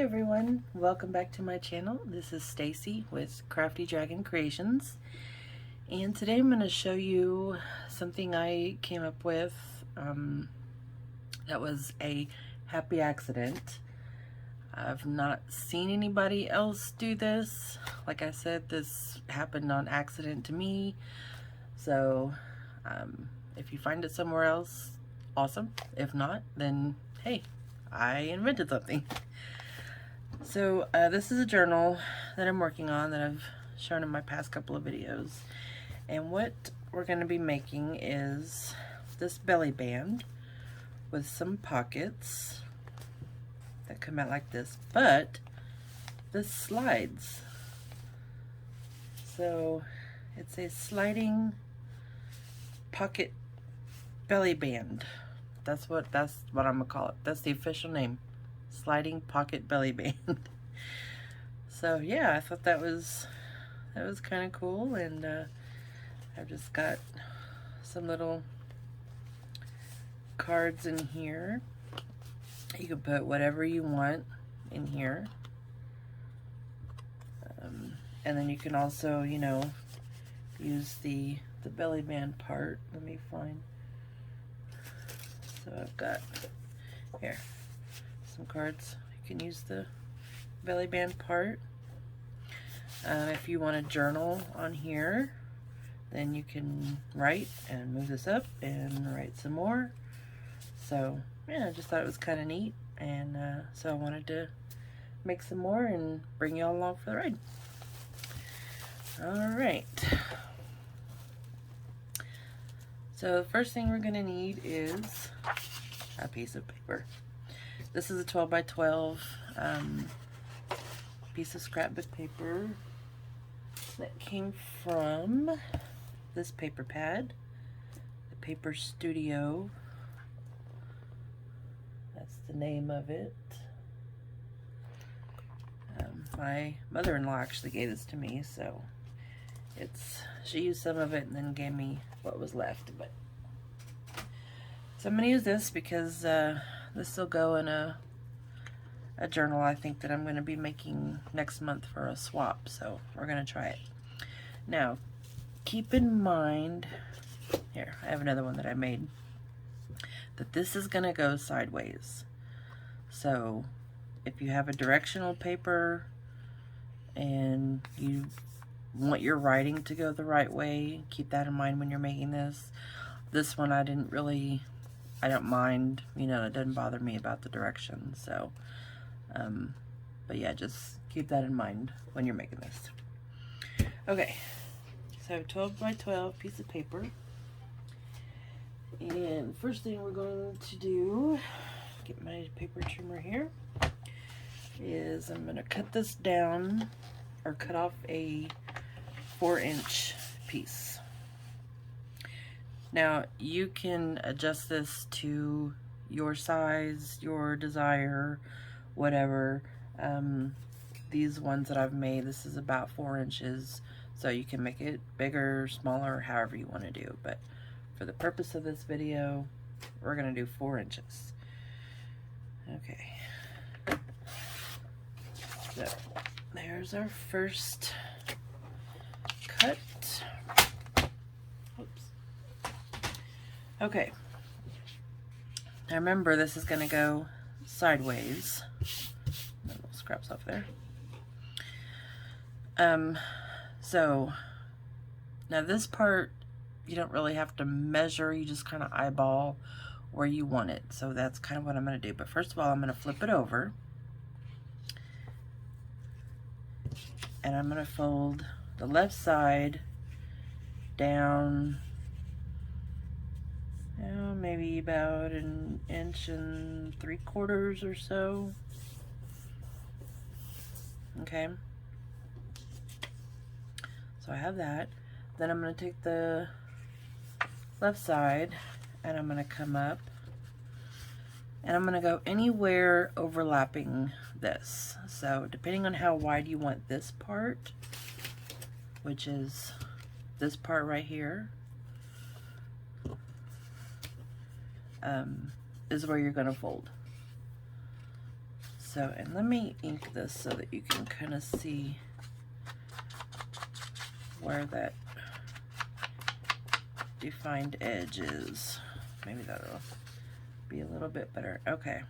everyone, welcome back to my channel. This is Stacy with Crafty Dragon Creations, and today I'm going to show you something I came up with that was a happy accident. I've not seen anybody else do this. Like I said, this happened on accident to me, so if you find it somewhere else, awesome. If not, then hey, I invented something. So this is a journal that I'm working on that I've shown in my past couple of videos, and what we're going to be making is this belly band with some pockets that come out like this, but this slides. So it's a sliding pocket belly band. That's what I'm gonna call it. That's the official name. Sliding pocket belly band. So yeah, I thought that was kind of cool, and I've just got some little cards in here. You can put whatever you want in here, and then you can also, you know, use the belly band part. Let me find. So I've got here some cards. You can use the belly band part. If you want a journal on here, then you can write and move this up and write some more. So yeah, I just thought it was kind of neat, and so I wanted to make some more and bring you all along for the ride. Alright, so the first thing we're going to need is a piece of paper. This is a 12 by 12 piece of scrapbook paper that came from this paper pad, the Paper Studio. That's the name of it. My mother-in-law actually gave this to me, so she used some of it and then gave me what was left. But so I'm going to use this because this will go in a journal I think that I'm going to be making next month for a swap, so we're going to try it. Now, keep in mind, here, I have another one that I made, that this is going to go sideways. So, if you have a directional paper and you want your writing to go the right way, keep that in mind when you're making this. This one I don't mind, you know, it doesn't bother me about the directions, so but yeah, just keep that in mind when you're making this. Okay, so 12 by 12 piece of paper, and first thing we're going to do, get my paper trimmer here, is I'm going to cut this down, or cut off a 4-inch piece. Now you can adjust this to your size, your desire, whatever. These ones that I've made, this is about 4 inches, so you can make it bigger, smaller, however you want to do, but for the purpose of this video, we're going to do 4 inches. Okay, so there's our first cut. Oops. Okay, now remember, this is going to go sideways. Little scraps off there. So now this part you don't really have to measure, you just kind of eyeball where you want it. So that's kind of what I'm going to do. But first of all, I'm going to flip it over, and I'm going to fold the left side down, maybe about 1 3/4 inches or so. Okay, so I have that. Then I'm going to take the left side and I'm going to come up, and I'm going to go anywhere overlapping this. So depending on how wide you want this part, which is this part right here, is where you're going to fold. So, and let me ink this so that you can kind of see where that defined edge is. Maybe that'll be a little bit better. Okay.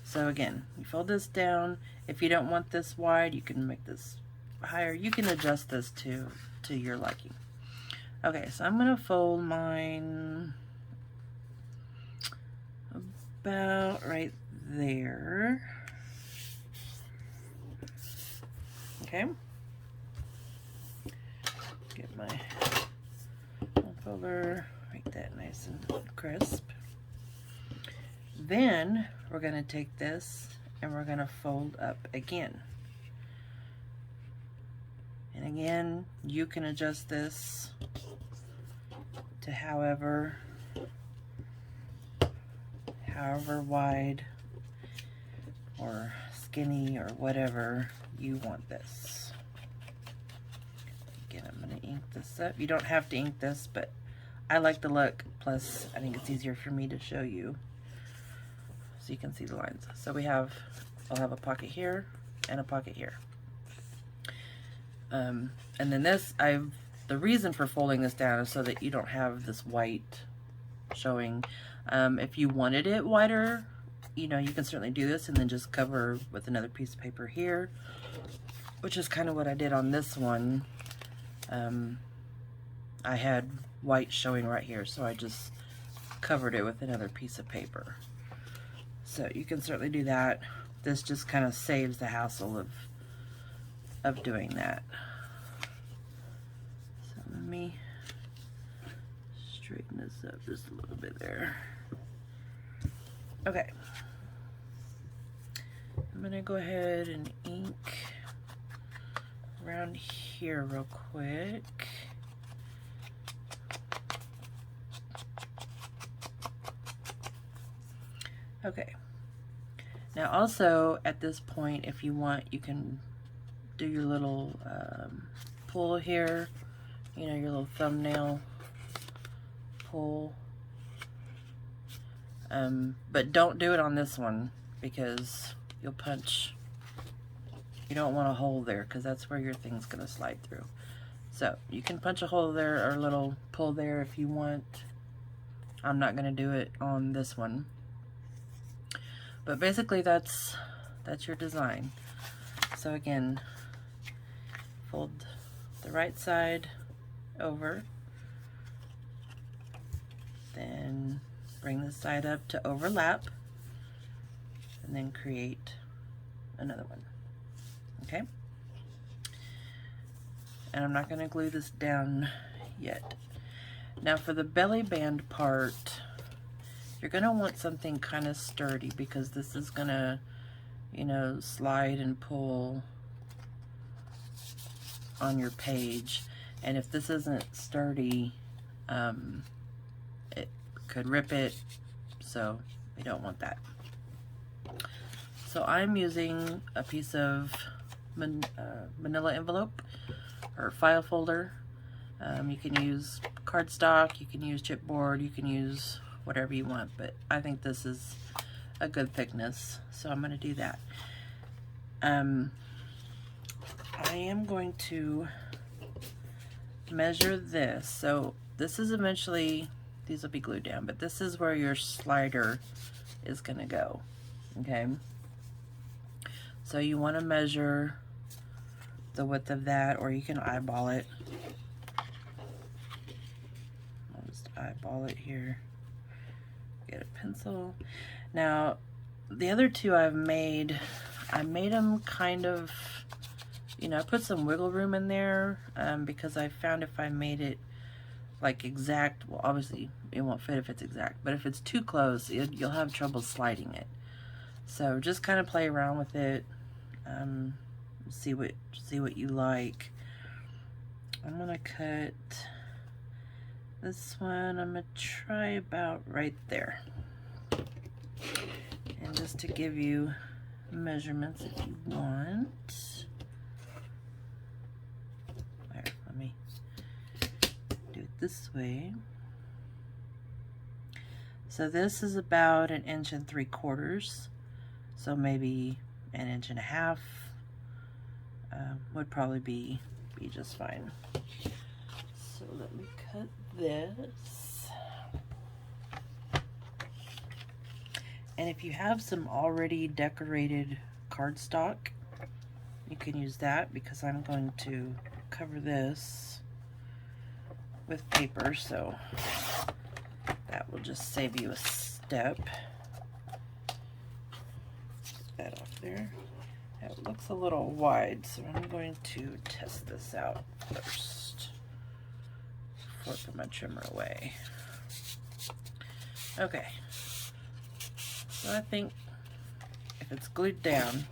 So again, you fold this down. If you don't want this wide, you can make this higher. You can adjust this to your liking. Okay, so I'm gonna fold mine about right there. Okay. Get my folder, make that nice and crisp. Then we're going to take this and we're going to fold up again. And again, you can adjust this to however wide or skinny or whatever you want this. Again, I'm going to ink this up. You don't have to ink this, but I like the look. Plus, I think it's easier for me to show you so you can see the lines. So I'll have a pocket here and a pocket here. And then this, the reason for folding this down is so that you don't have this white showing. If you wanted it wider, you know, you can certainly do this and then just cover with another piece of paper here, which is kind of what I did on this one. I had white showing right here, so I just covered it with another piece of paper. So you can certainly do that. This just kind of saves the hassle of doing that. So let me straighten this up just a little bit there. Okay. I'm gonna go ahead and ink around here real quick. Okay. Now also at this point, if you want, you can do your little pull here, you know, your little thumbnail pull. But don't do it on this one because you'll punch. You don't want a hole there because that's where your thing's going to slide through. So you can punch a hole there or a little pull there if you want. I'm not going to do it on this one. But basically that's your design. So again, fold the right side over, then bring this side up to overlap, and then create another one. Okay? And I'm not going to glue this down yet. Now for the belly band part, you're going to want something kind of sturdy because this is going to, you know, slide and pull on your page. And if this isn't sturdy, it could rip it, so we don't want that. So I'm using a piece of manila envelope or file folder. You can use cardstock, you can use chipboard, you can use whatever you want, but I think this is a good thickness, so I'm going to do that. I am going to measure this. So this is eventually, these will be glued down, but this is where your slider is going to go. Okay, so you want to measure the width of that, or you can eyeball it. I'll just eyeball it here. Get a pencil. Now the other two I made them kind of, you know, I put some wiggle room in there because I found if I made it like exact, well obviously it won't fit if it's exact, but if it's too close you'll have trouble sliding it. So just kind of play around with it, see what you like. I'm gonna cut this one, I'm gonna try about right there. And just to give you measurements if you want. There, let me do it this way. So this is about 1 3/4 inches. So maybe an inch and a half would probably be just fine. So let me cut this. And if you have some already decorated cardstock, you can use that, because I'm going to cover this with paper, so that will just save you a step. Get that off there. It looks a little wide, so I'm going to test this out first before I put my trimmer away. Okay, so I think if it's glued down,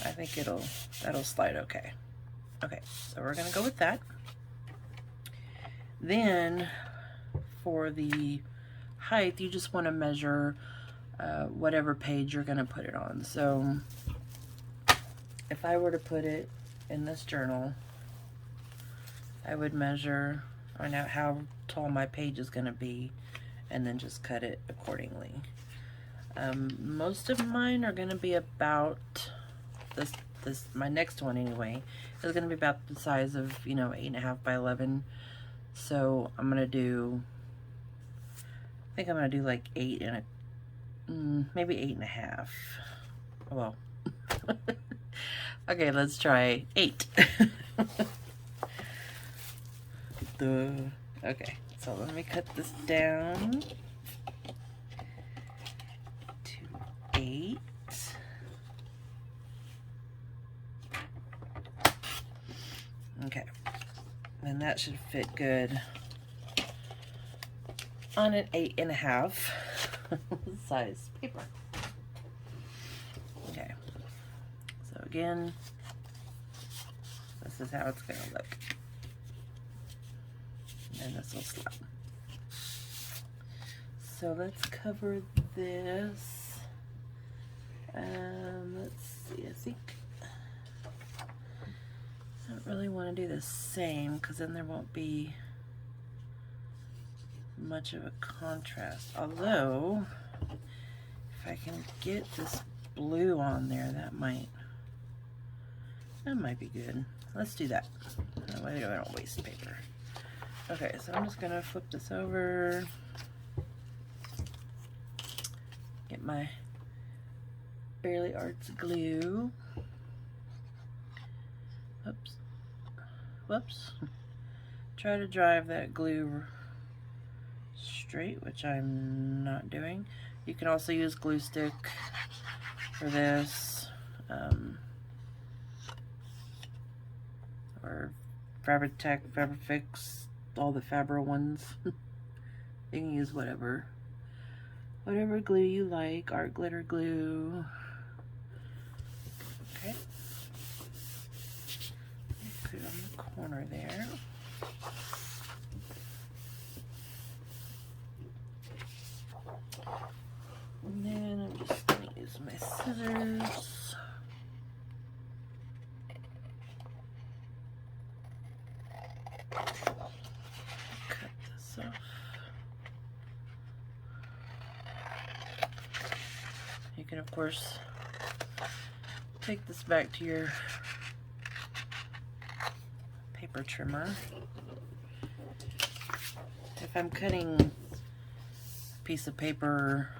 I think that'll slide okay. Okay, so we're gonna go with that. Then for the height, you just want to measure whatever page you're gonna put it on. So if I were to put it in this journal, I would measure, find out how tall my page is gonna be, and then just cut it accordingly. Most of mine are gonna be about my next one anyway, is gonna be about the size of, 8.5 by 11. So I'm gonna do, I think I'm gonna do like 8 and maybe 8.5. Well, okay, let's try 8. Okay, so let me cut this down to 8. Okay, and that should fit good on an 8.5 size paper. Okay, so again, this is how it's gonna look. And this will slide. So let's cover this. Let's see, I think I don't really want to do the same, because then there won't be much of a contrast. Although, if I can get this blue on there, that might be good. Let's do that. That way I don't waste paper. Okay, so I'm just gonna flip this over, get my Barely Arts glue. Oops. Whoops. Try to drive that glue straight, which I'm not doing. You can also use glue stick for this, or Fabri-Tac, Fabri-Fix, all the Fabra ones. You can use whatever glue you like, art glitter glue. Okay. Put it on the corner there. And then I'm just going to use my scissors. Cut this off. You can, of course, take this back to your paper trimmer. If I'm cutting a piece of paper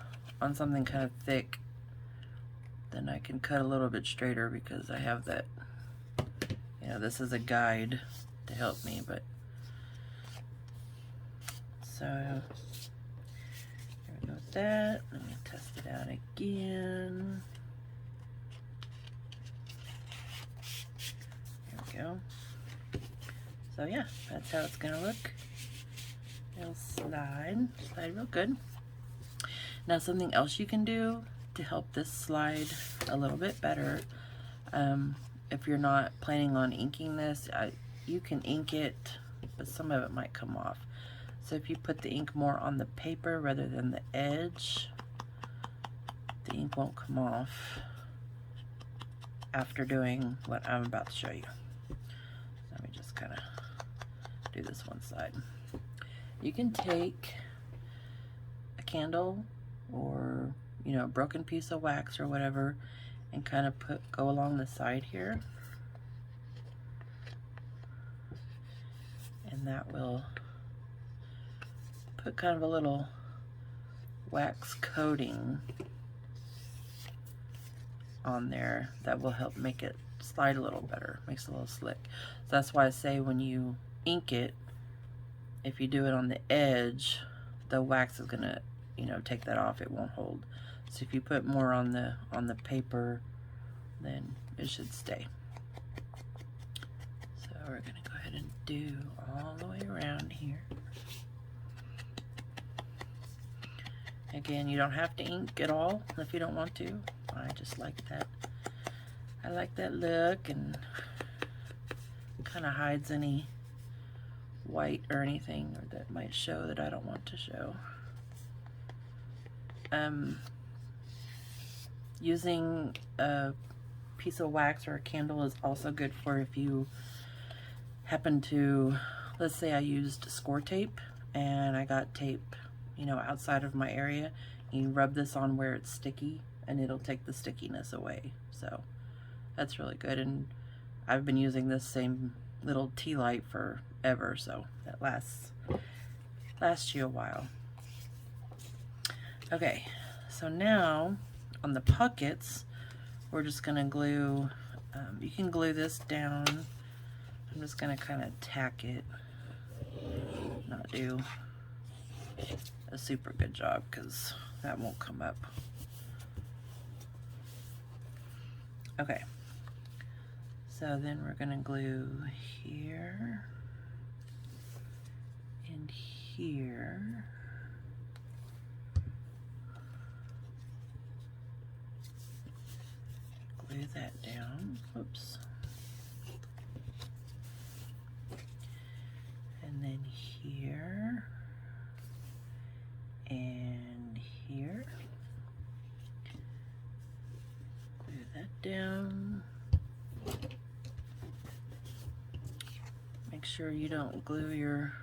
on something kind of thick, then I can cut a little bit straighter, because I have that, this is a guide to help me, but so here we go with that. Let me test it out again. There we go. So yeah, that's how it's gonna look. It'll slide real good. Now, something else you can do to help this slide a little bit better, if you're not planning on inking this, you can ink it, but some of it might come off. So if you put the ink more on the paper rather than the edge, the ink won't come off after doing what I'm about to show you. Let me just kind of do this one side. You can take a candle, or you know, a broken piece of wax or whatever, and kind of go along the side here. And that will put kind of a little wax coating on there that will help make it slide a little better, makes it a little slick. So that's why I say when you ink it, if you do it on the edge, the wax is gonna, you know, take that off, it won't hold. So if you put more on the paper, then it should stay. So we're gonna go ahead and do all the way around here. Again, you don't have to ink at all if you don't want to. I just like that. I like that look, and kind of hides any white or anything or that might show that I don't want to show. Using a piece of wax or a candle is also good for if you happen to, let's say I used score tape and I got tape, you know, outside of my area. You rub this on where it's sticky and it'll take the stickiness away. So that's really good, and I've been using this same little tea light forever, so that lasts you a while. Okay, so now on the pockets, we're just gonna glue, you can glue this down. I'm just gonna kind of tack it, not do a super good job because that won't come up. Okay, so then we're gonna glue here and here. Glue that down, oops. And then here and here. Glue that down. Make sure you don't glue your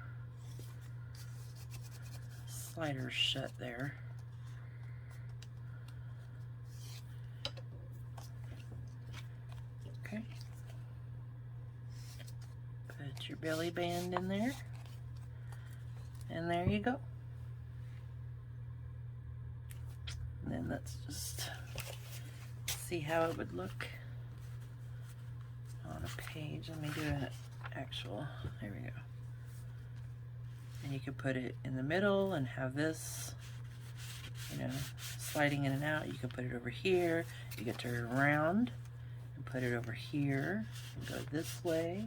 sliders shut there. Okay. Put your belly band in there. And there you go. And then let's just see how it would look on a page. Let me do an actual, there we go. And you could put it in the middle and have this, you know, sliding in and out. You can put it over here. You can turn it around and put it over here and go this way.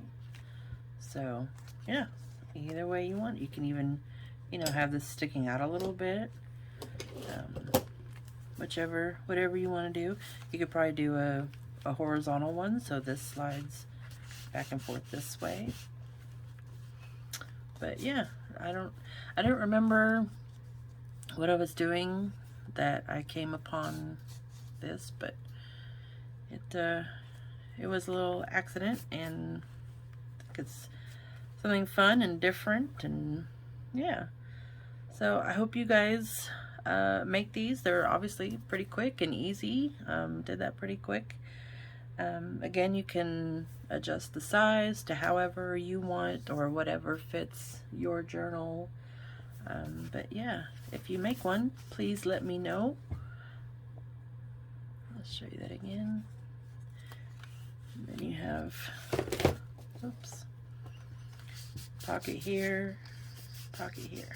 So yeah, either way you want. You can even, you know, have this sticking out a little bit. Whatever you want to do. You could probably do a horizontal one, so this slides back and forth this way. But yeah, I don't remember what I was doing that I came upon this, but it was a little accident, and I think it's something fun and different, and yeah. So I hope you guys make these. They're obviously pretty quick and easy. Did that pretty quick. Again, you can adjust the size to however you want or whatever fits your journal. But yeah, if you make one, please let me know. I'll show you that again. And then you have, oops, pocket here, pocket here.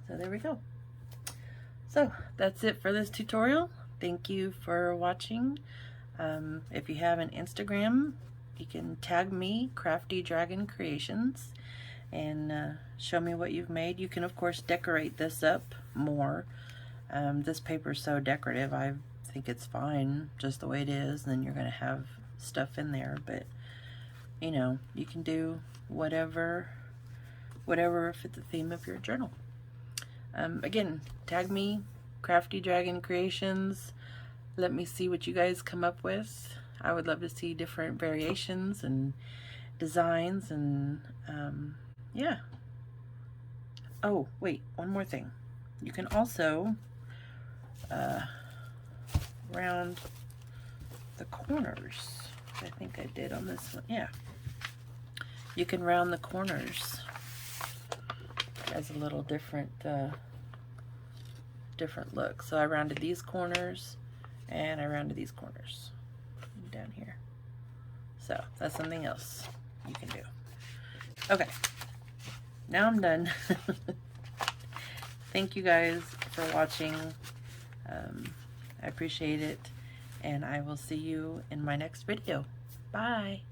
So there we go. So that's it for this tutorial. Thank you for watching. If you have an Instagram, you can tag me, Crafty Dragon Creations, and show me what you've made. You can of course decorate this up more. This paper is so decorative, I think it's fine just the way it is. And then you're gonna have stuff in there, but you know, you can do whatever fit the theme of your journal. Again, tag me, Crafty Dragon Creations. Let me see what you guys come up with. I would love to see different variations and designs, and yeah. Oh, wait, one more thing. You can also round the corners. I think I did on this one. Yeah. You can round the corners as a little different different look. So I rounded these corners and I rounded these corners down here. So that's something else you can do. Okay, now I'm done. Thank you guys for watching. I appreciate it, and I will see you in my next video. Bye.